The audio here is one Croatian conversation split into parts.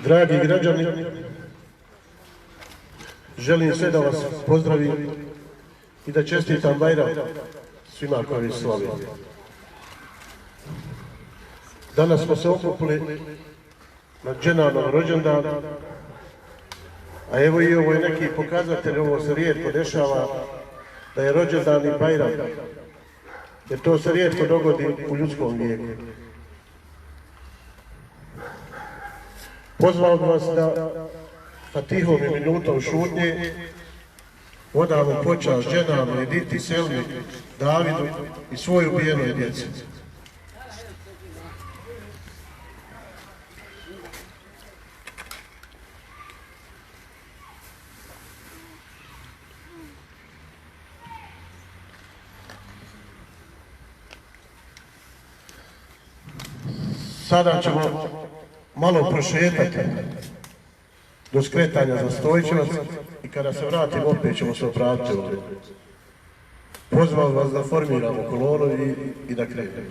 Dragi građani, želim sve da vas pozdravim i da čestitam Bajram svima koji slave. Danas smo se okupili na Dženanov rođendan, a evo i ovo je neki pokazatelj, ovo se rijetko dešava, da je rođendan i Bajram, jer to se rijetko dogodi u ljudskom vijeku. Pozvao bih vas da Fatihom i minutom šutnje odamo počast ženama, Editi, Selmi, Davidu i svoj ubijenoj djeci. Sada ćemo malo prošetati do skretanja za Stojićevac i kada se vratimo opet ćemo se obratiti ovdje. Pozvao vas da formiramo kolonu i da krenemo.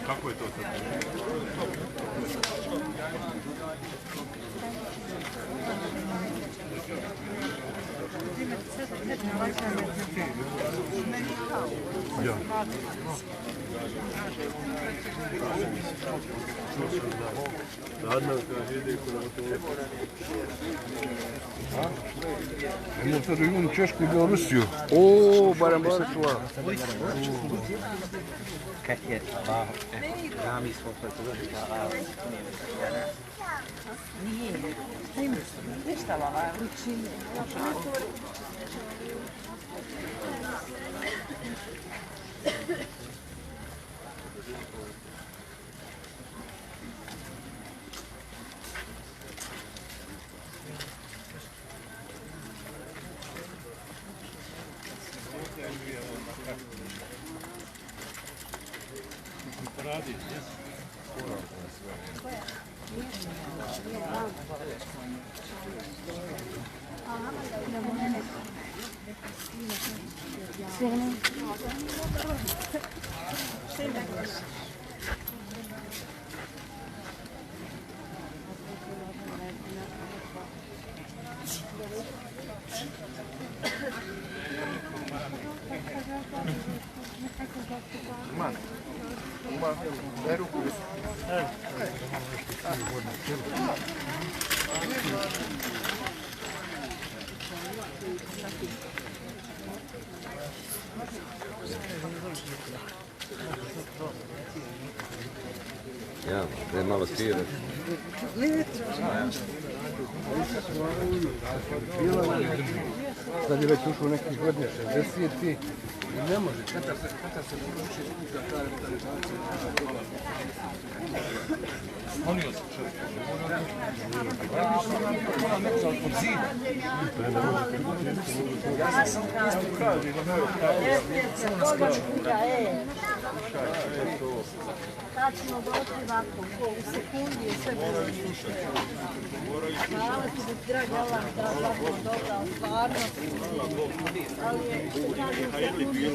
Kako je to sad? Ja. Imamo sad imamo Češku i Bjelorusiju. O, barem čuva. Kad je Allah, ja mi smo pretvorili da nije, ništa lava, učinje. Ja, da je malo svira. Sad je već ušao nekih godina 60 i ne može. Kada se poruči za ta revitalizacija. Sklonio se čovjek. Moram nekako od zida. Ja sam isto kažem. Tačno došli ovako, u sekundi je sve bilo. Hvala ti da dragi Allah, da ovako dobra, stvarno. Ali je, što kažem, sekundi je.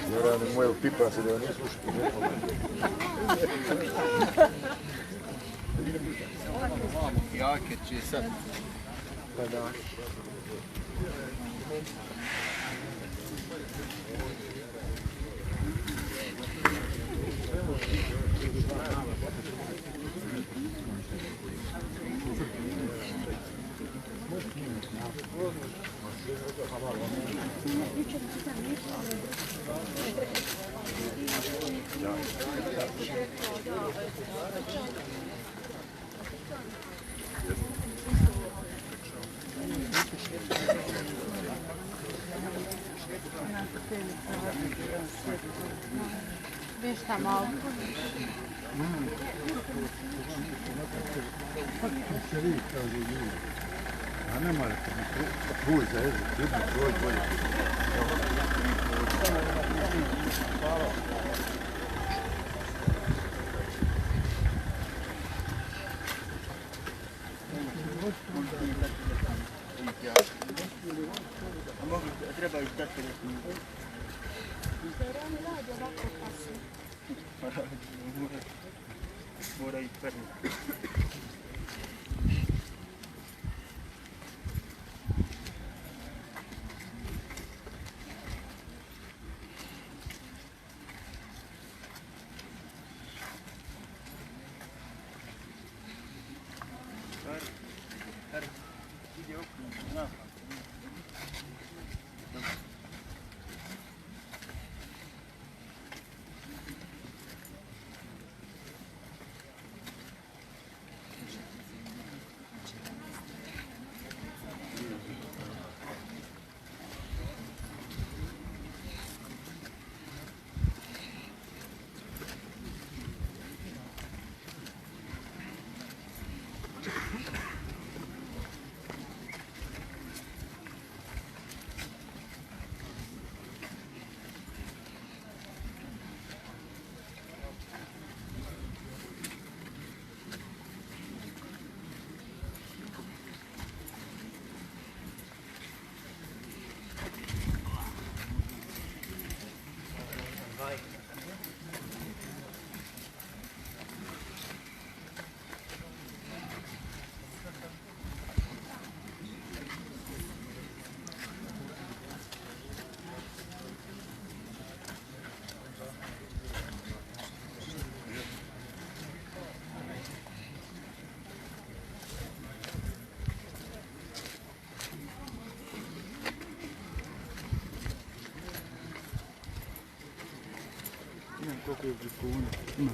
Vjerujem da moje pipa se da ne slušati. Jake će sad. Da. Ništa malo. A ne morate, tvoj za jezik, tvoj bolje. Treba ih dati mora ih prvi. Koliko je prikovano? Ima.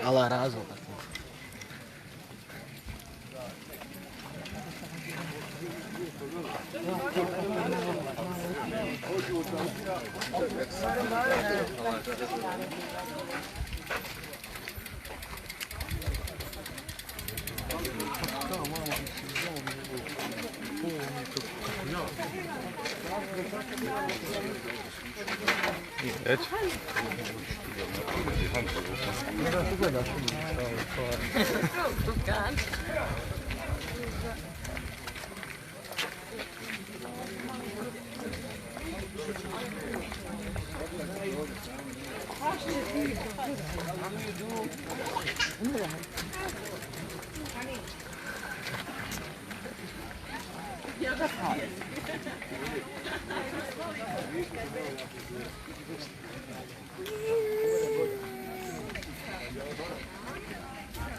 Allah razı olsun.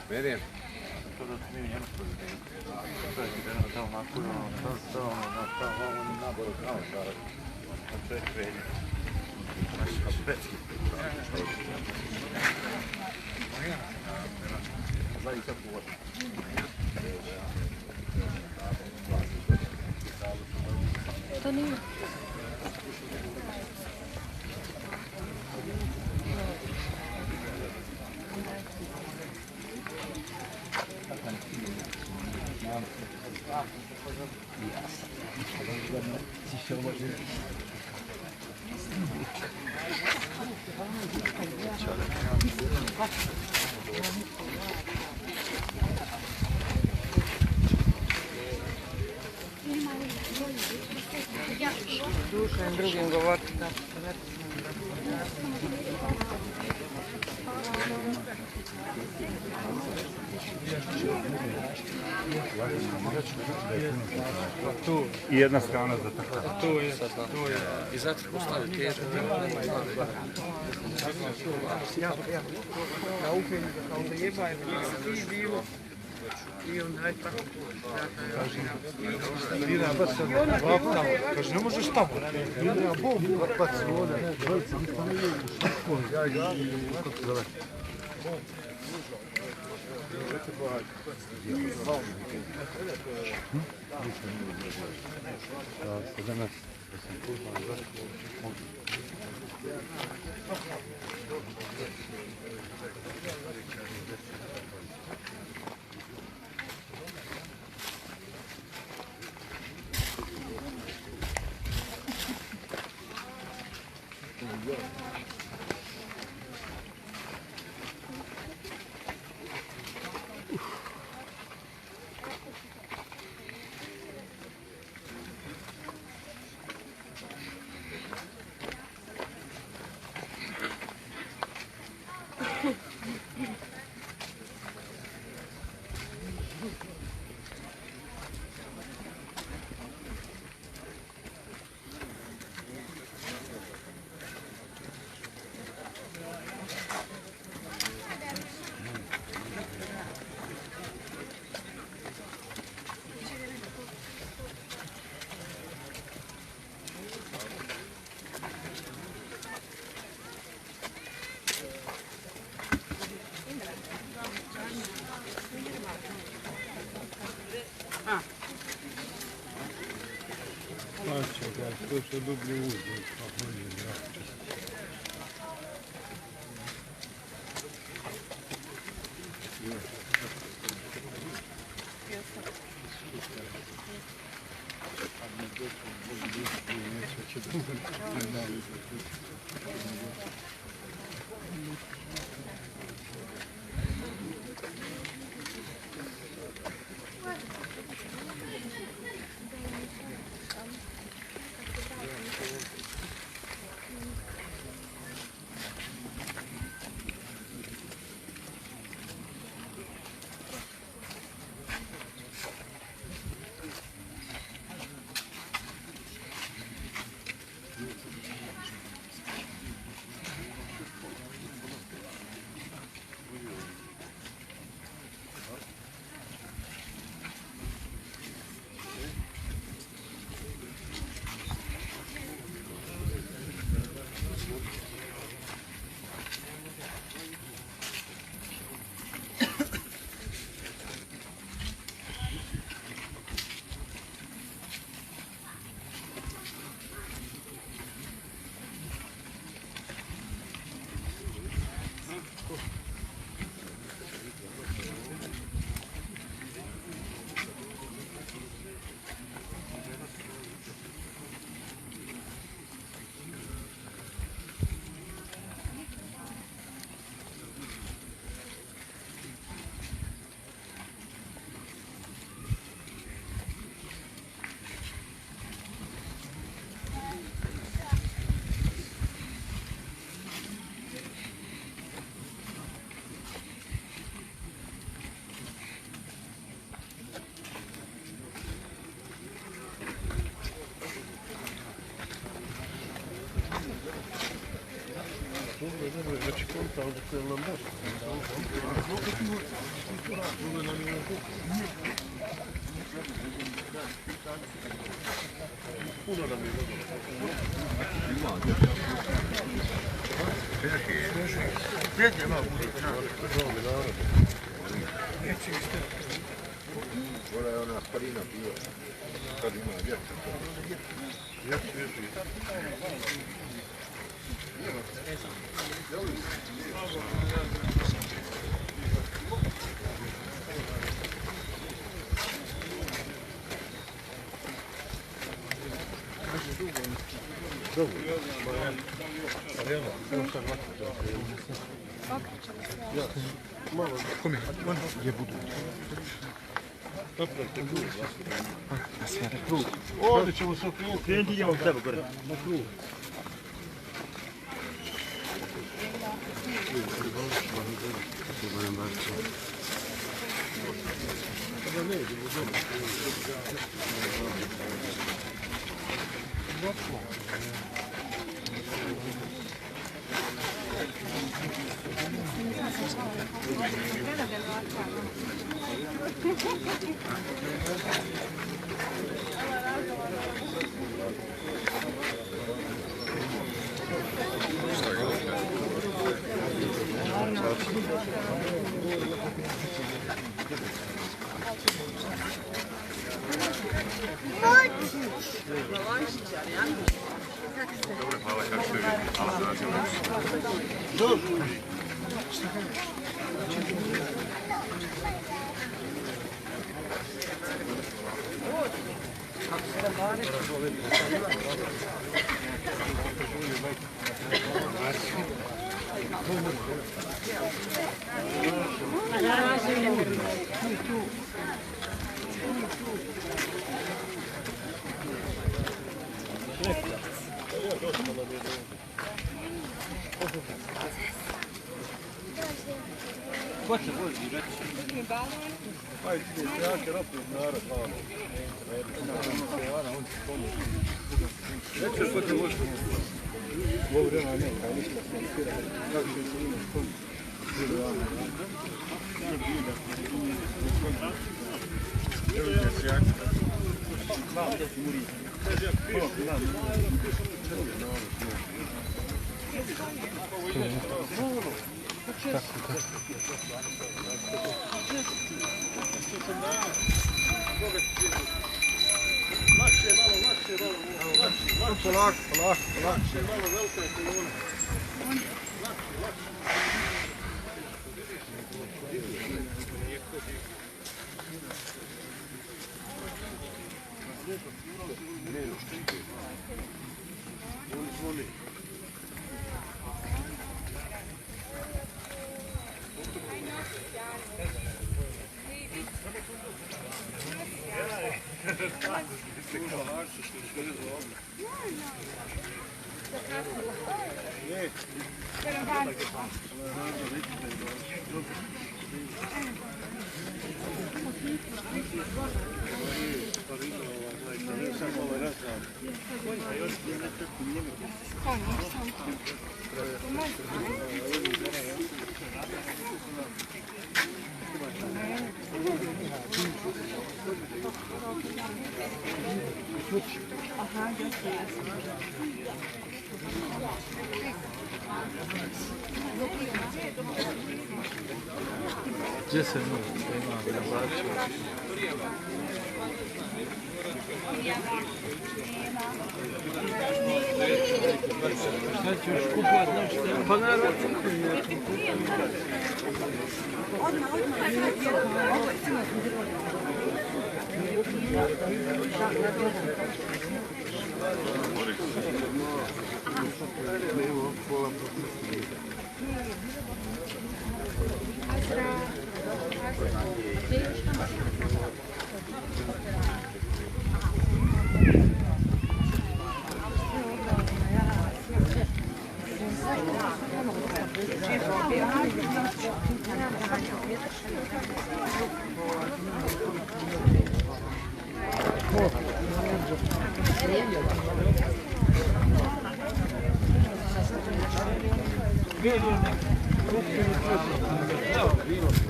Verim. To nije. Dušan drugim govoriti da I jedna strana za tako. to je. I zato postaviti težu. Da upim ga kao da jebaj, svi bilo. I onda je tako. Kaže, ne možeš tamo. Ja bom, bac voda. Kako se zove? To što dublje uđe. Znači konta, onda koje nam daš. Puno nam je dobro. Prijatelj malo bude. Ona je ona starina bila. Kad ima vjetra. Ovdje ćemo se okrenuti. Krenuti idemo u tebe gore. Na krug. Gdje se ima grabačio? Šta ćeš kupati nešto? Pa naravno.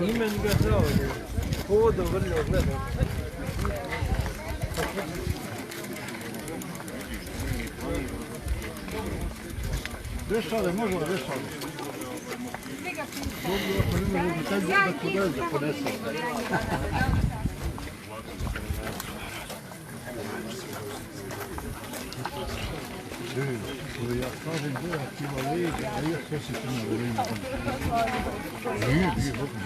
Imen ga zao, hodo vrlo gledam. Dešale, možemo dešale. Dobro, ako ne mogu, taj da kodel da ponese. Ja kažem da ima lega, a ja sve se tu na vremenu. Nije,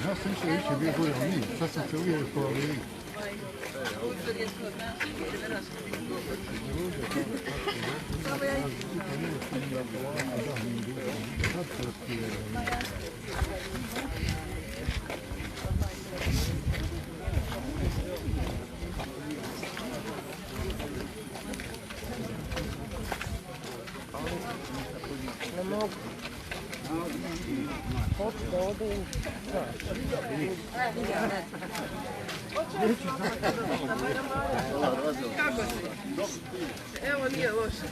ja sam se više bio gore, ali nije. Sad sam se uvijek po lega. Ne mogu. Hoću da ode u Kako si? Evo nije loše.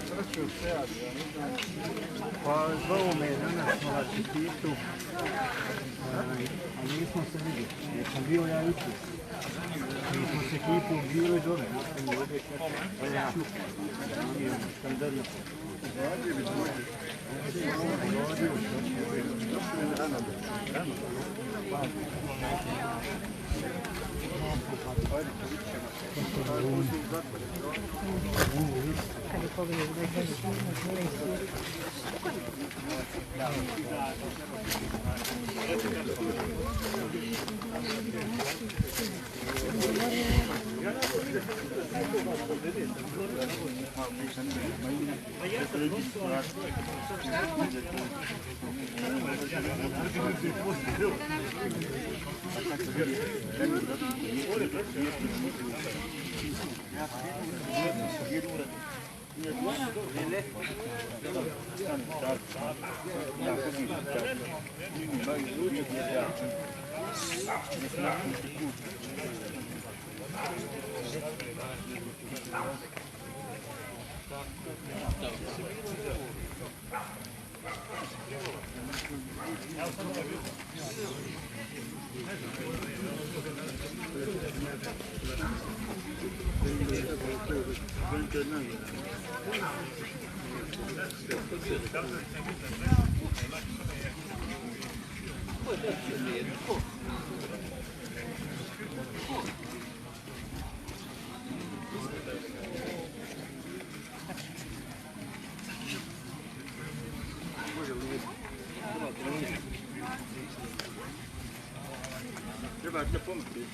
Pa zovu me danas na čestitu, a nismo se vidjeli, jer sam bio ja jučer. Mi smo se ekipom bili dole. Standardno. Trebate pomoći.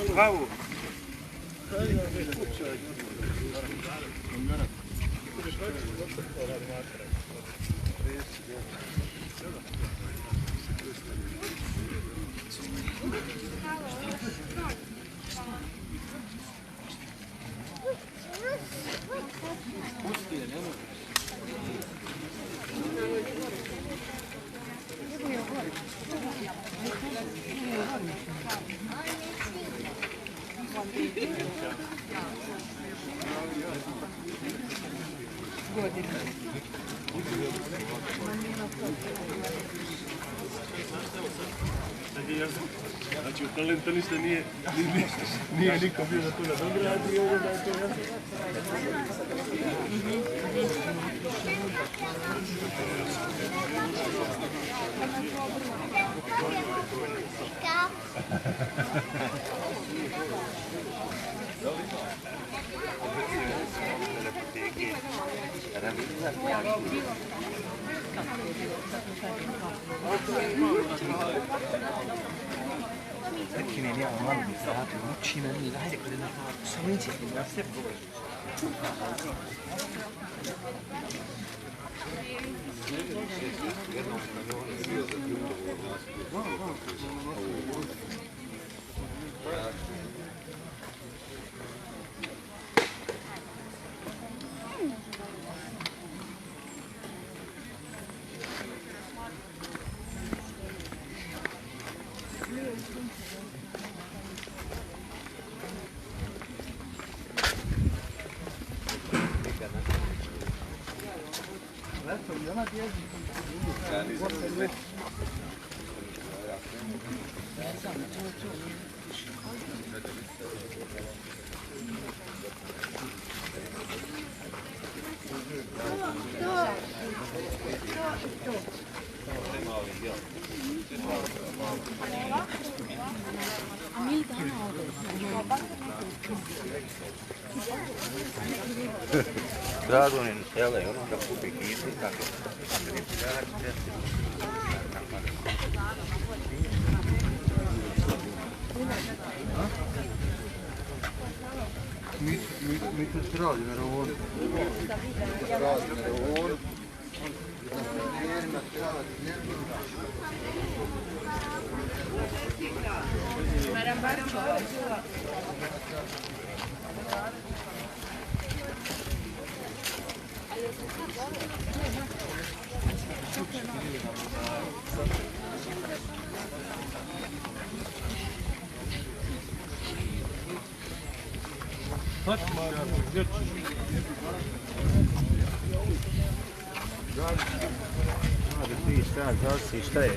Bravo. godina. Znači, u talentu ništa nije niko bio za to da dogradi, ovo da je to jasno. Perché veniamo male di prato, non ci veniamo, dai, siamo insieme, la stessa Dragonin, jel, ono da kupi kitu, tako. Mi tu zdravlje, verovo. Zdravlje, verovo. Šta je?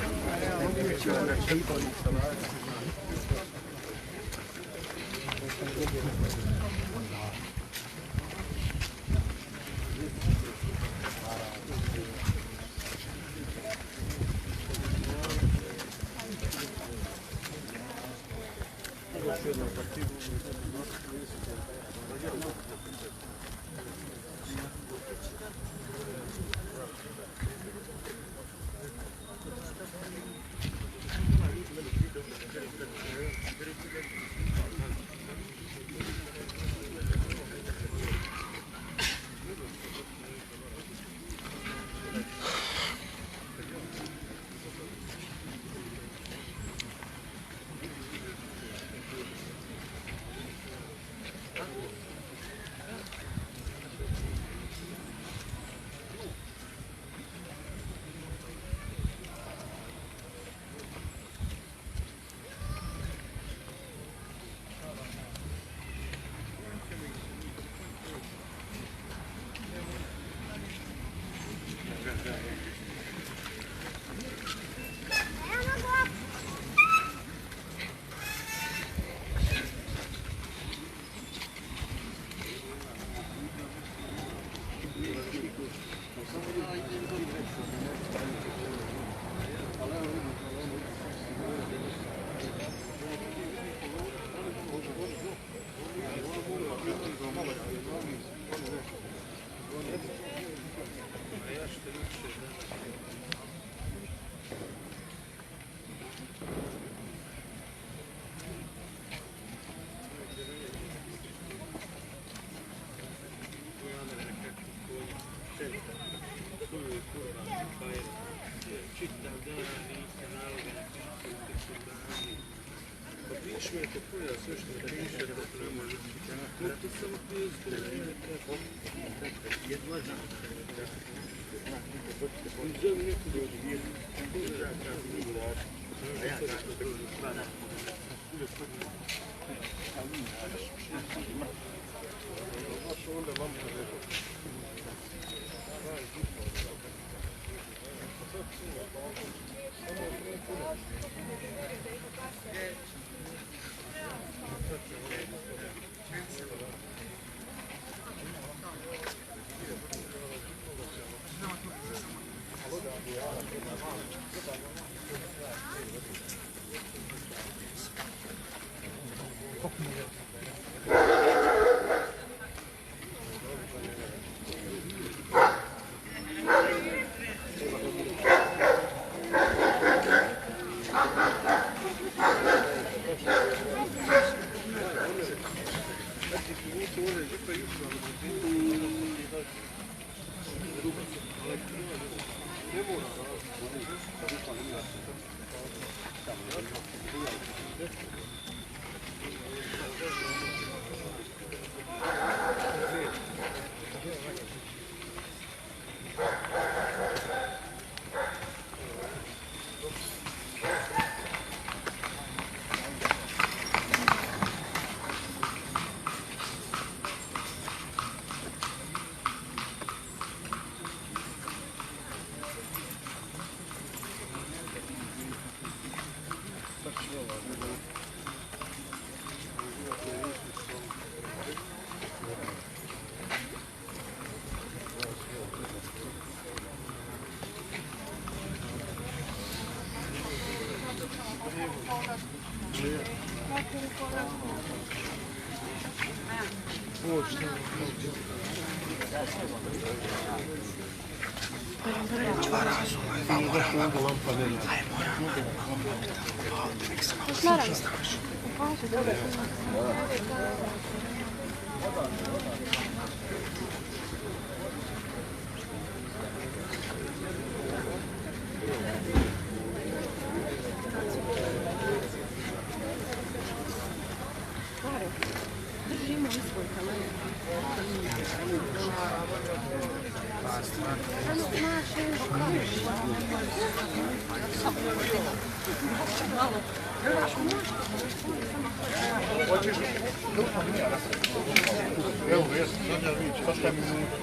Evo, jesam, sad ja vidim, pa šta minuta?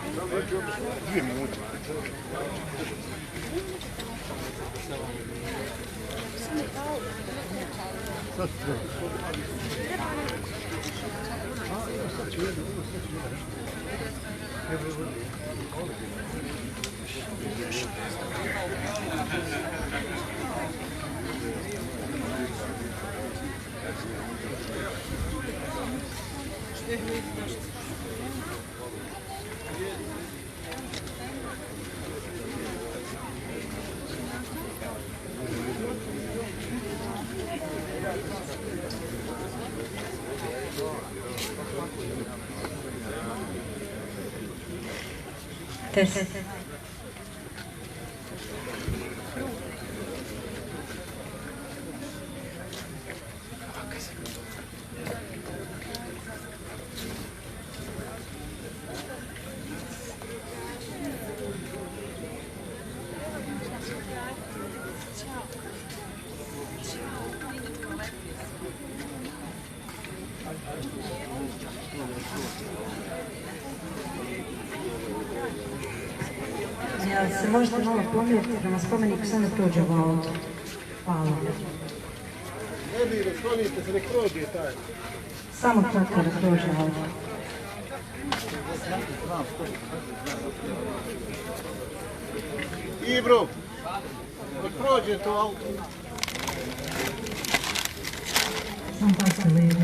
2 minute. Sad treba. Sad ću jedno, sad ću jedno. Test. Jel se možete malo pomjeriti prema spomeniku, sad ne prođe ovo auto. Hvala. Ne bi, sklonite se, nek prođe taj. Samo kratko da prođe auto. Ibro, nek prođe to auto. Sam pasno lijevo.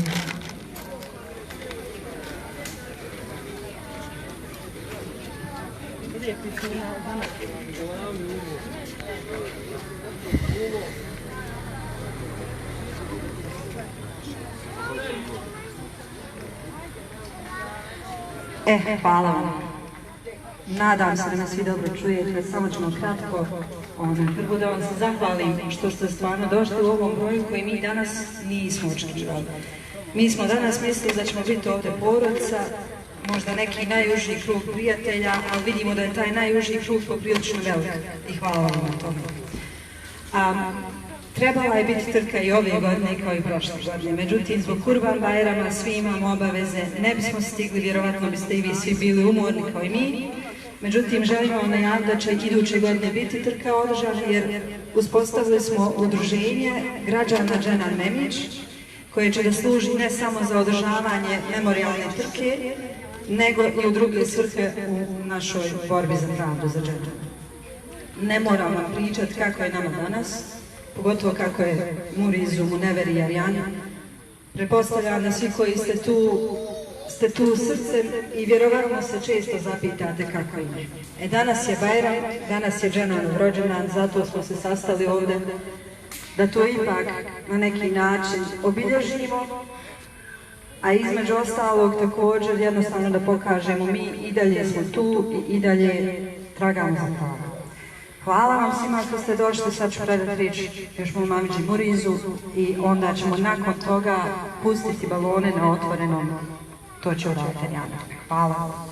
Hvala vam. Nadam se da me svi dobro čujete, samo ćemo kratko. Prvo da vam se zahvalim što ste stvarno došli u ovom broju koji mi danas nismo očekivali. Mi smo danas mislili da ćemo biti ovdje porodica, možda neki najuži krug prijatelja, ali vidimo da je taj najuži krug poprilično velik i hvala vam na tome. Trebala je biti trka i ove godine kao i prošle godine, međutim zbog Kurban Bajrama svi imamo obaveze, ne bismo stigli, vjerovatno biste i vi svi bili umorni kao i mi, Međutim, želimo najaviti da će iduće godine biti trka održana jer uspostavili smo udruženje građana Dženan Memić koje će da služi ne samo za održavanje memorijalne trke, nego i u druge svrhe u našoj borbi za pravdu za Dženan. Ne moram vam pričati kako je nama danas, pogotovo kako je Murizu, Muneveri i Arijani. Pretpostavljam da svi koji ste tu srcem i vjerovatno se često zapitate kako je. Danas je Bajram, danas je Dženanov rođendan, zato smo se sastali ovdje da to ipak na neki način obilježimo, a između ostalog također jednostavno da pokažemo mi i dalje smo tu i dalje tragamo za pravom. Hvala vam svima što ste došli, sad ću predati riječ još mom mamiđi Murizu i onda ćemo nakon toga pustiti balone na otvorenom, to će uraditi Arijana. Hvala.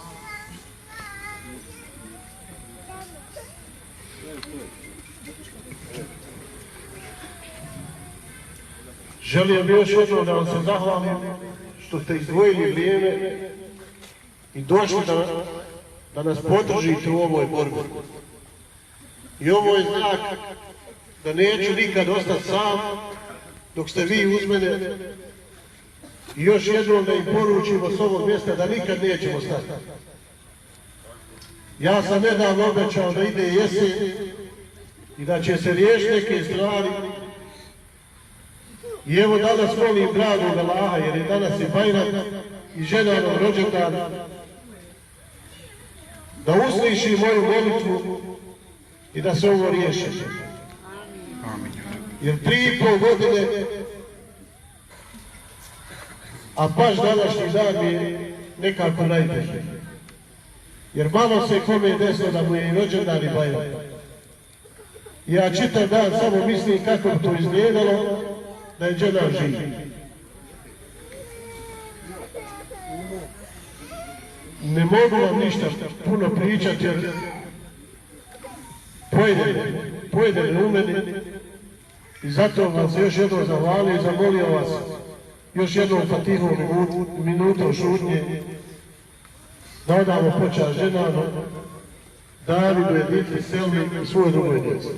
Želio bih još jednom da vam se zahvalim što ste izdvojili vrijeme i došli da nas podržite u ovoj borbi. I ovo je znak da neću nikad ostati sam dok ste vi uz mene i još jednom da im poručimo s ovog mjesta da nikad nećemo stati. Ja sam nedavno obećao da ide jesen i da će se riješiti neke stvari. I evo danas molim dragog Allaha jer je danas je Bajram i Dženanov rođendan da usliši moju molitvu i da se ovo riješi. Jer 3,5 godine, a baš današnji dan mi je nekako najteži. Jer malo se kome desilo da mu je i rođendan i Bajram. Ja čitav dan samo mislim kako bi to izgledalo da je Dženan živ. Ne mogu vam ništa puno pričati jer pojede u meni i zato vam se još jednom zahvalio i zamolio vas još jednom Fatihom minutom šutnje da odamo počast Dženanu, Davidu, Editi, Selmi i svoj drugoj djeci.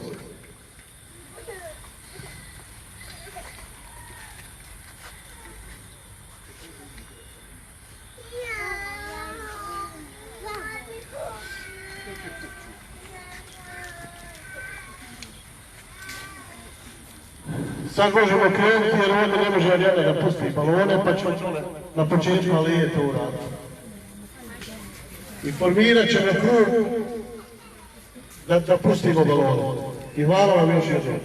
Sad možemo krenuti jer ovdje ne može Arijana da pusti balone pa ćemo na početku alije to uraditi. I formirat ćemo krug da pustimo balone. I hvala vam još jednom.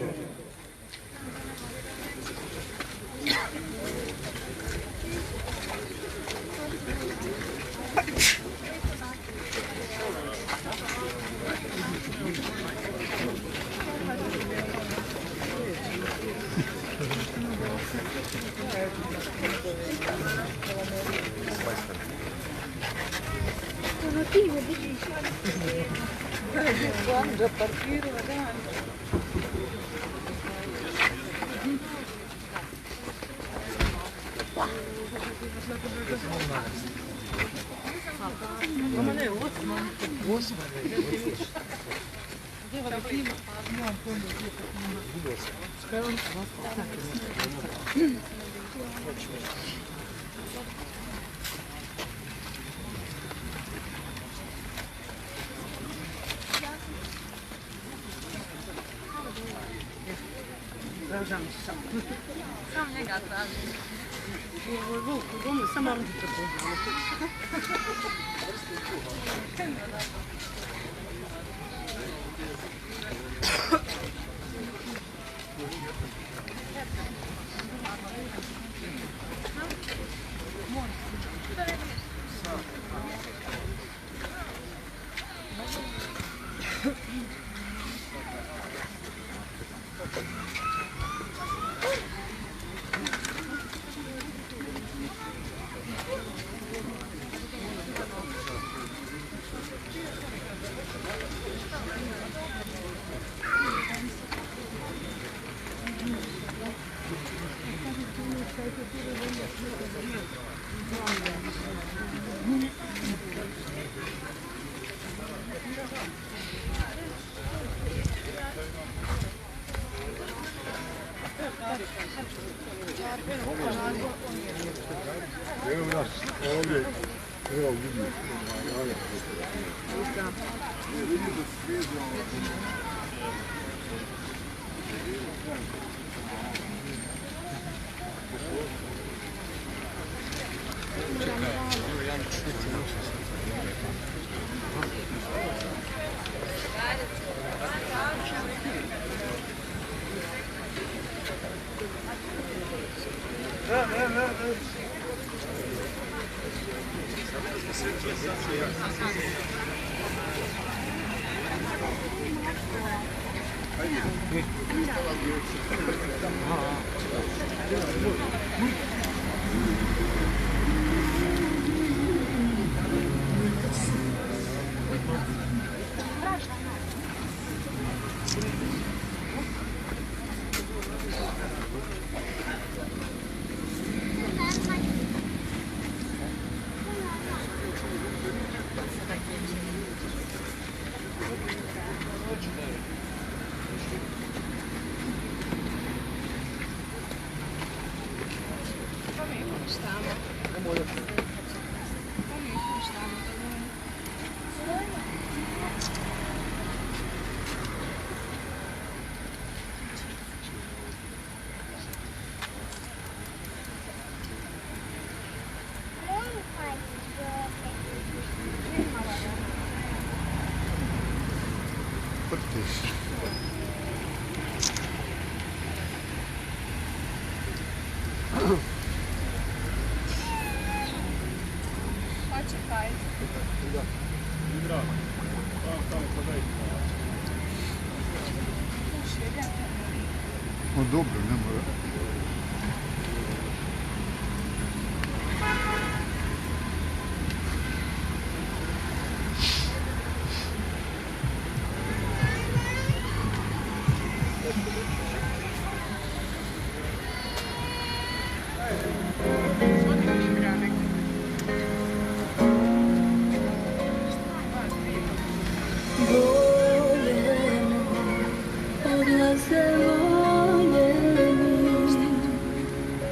Sam njega traži. U Vuku domu, samo on ti prepoznamo. Evo nas ovdje, evo vidim. Prtiš. No dobro, ne mora.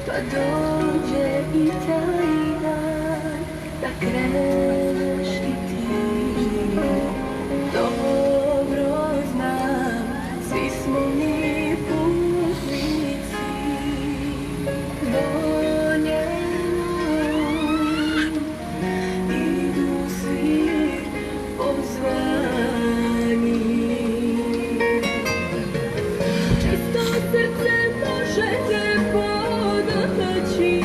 Pa dođe i taj dan da kreneš i ti. Dobro znam, svi smo mi putnici. Voljeno idu svi pozvani. Čisto srce možete podaći,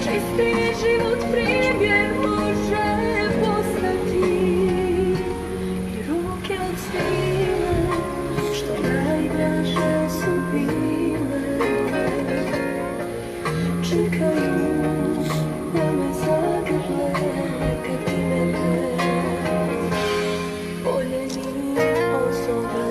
čisti život primjer može postati i ruke od svile što najdraže su bile čekaju da me zagrle kad ti mene voljeni osobe.